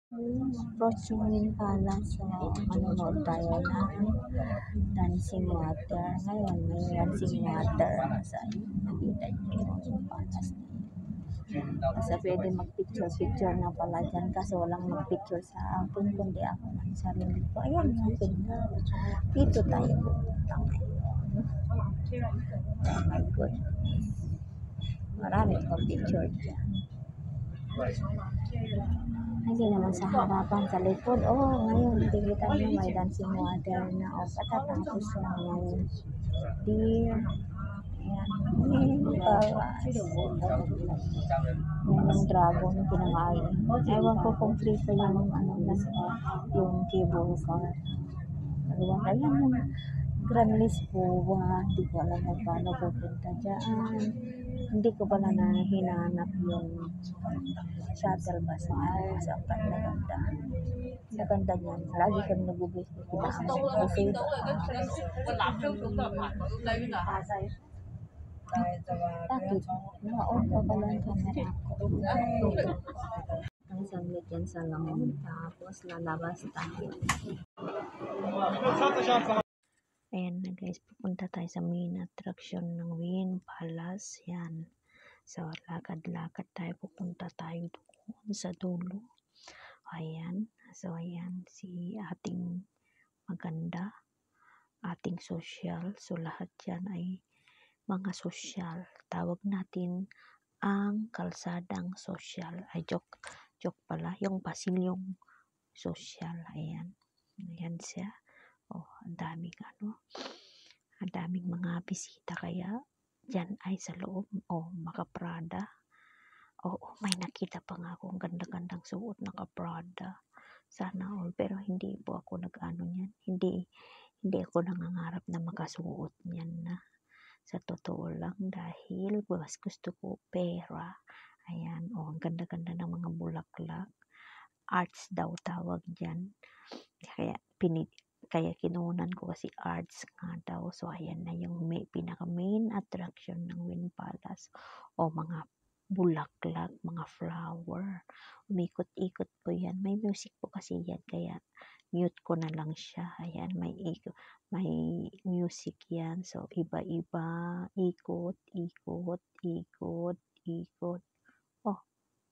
Approach yung Palace. So, manonood tayo ng Dancing Water. Ngayon, may Dancing Water. Sa nakita niyo yung Palace na yun. Kasi pwede mag-picture na pala dyan. Kasi walang mag-picture sa akin, kundi ako ng sarili ko. Ayan yung pinka. Dito tayo pupunta ngayon. Oh my goodness. Marami pang picture dyan. Hindi naman sa harapan, sa likod. Ngayon, nakikita niyo may dancing water na. Patatapos lang ngayon. Dear. Ayan. Yan yung dragon pinangain. Ewan ko kung free pa yung yung cable car. Ayan yung Grand Lisboa. Hindi ko alam kung paano pupunta dyan. Hindi ko pala na hinanap yung shuttle bus na sa ganda. Sa ganda niyan. Lagi kami nag-ubis. Bakit? Naon pa pala ang camera ko. Ang saglit yan sa loob. Tapos lalabas tayo. Ayan na guys, pupunta tayo sa main attraction ng Wynn Palace. Yan. So, lakad-lakad tayo. Pupunta tayo doon sa dulo. Ayan. So, ayan. Si ating maganda. Ating social. So, lahat yan ay mga social. Tawag natin ang kalsadang social. Ay, joke pala. Yung pasilyong social. Ayan. Ayan siya. Ang daming mga bisita, kaya dyan ay sa loob, maka-Prada. May nakita pa nga akong ganda-gandang suot, naka-Prada. Sana all, pero hindi po ako nag-ano niyan. Hindi ako nangangarap na makasuot niyan na. Sa totoo lang, dahil gusto ko pera. Ayan, ang ganda-ganda ng mga bulaklak. Arts daw tawag dyan. Kaya kinunan ko kasi arts nga daw. So, ayan na yung pinaka-main attraction ng Wynn Palace. Mga bulaklak, mga flower. Umikot-ikot po yan. May music po kasi yan. Kaya mute ko na lang siya. Ayan, may music yan. So, iba-iba. Ikot.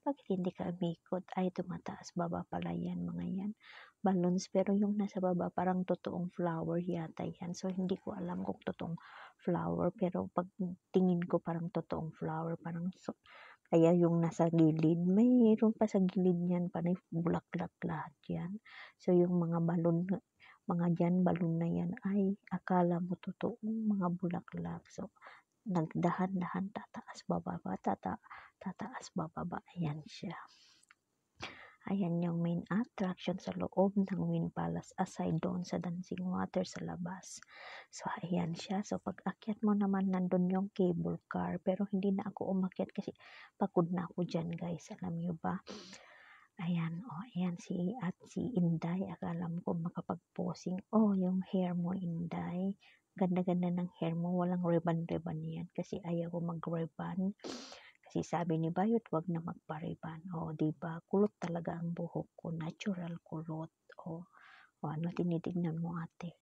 Bakit hindi ka umikot? Ay, tumataas baba pala yan, mga yan. Balloons, pero yung nasa baba parang totoong flower yata yan. So, hindi ko alam kung totoong flower, pero pag tingin ko parang totoong flower, kaya yung nasa gilid, mayroon pa sa gilid yan, parang bulaklak lahat yan. So, yung mga balloon na yan, ay akala mo totoong mga bulaklak. So, nagdahan-dahan, tataas bababa, ayan siya. Ayan yung main attraction sa loob ng Wynn Palace, aside doon sa dancing water sa labas. So, ayan siya. So, pag akyat mo naman, nandun yung cable car, pero hindi na ako umakyat kasi pagod na ako dyan, guys. Alam nyo ba? Ayan, ayan si Inday. Akala mo kung makapag-posing. Yung hair mo, Inday. Ganda-ganda ng hair mo. Walang ribbon-ribbon yan kasi ayaw ko mag-ribbon. Kasi sabi ni Bayot, wag na magpa-ribbon. Diba? Kulot talaga ang buhok ko. Natural kulot. Ano tinitignan mo, ate?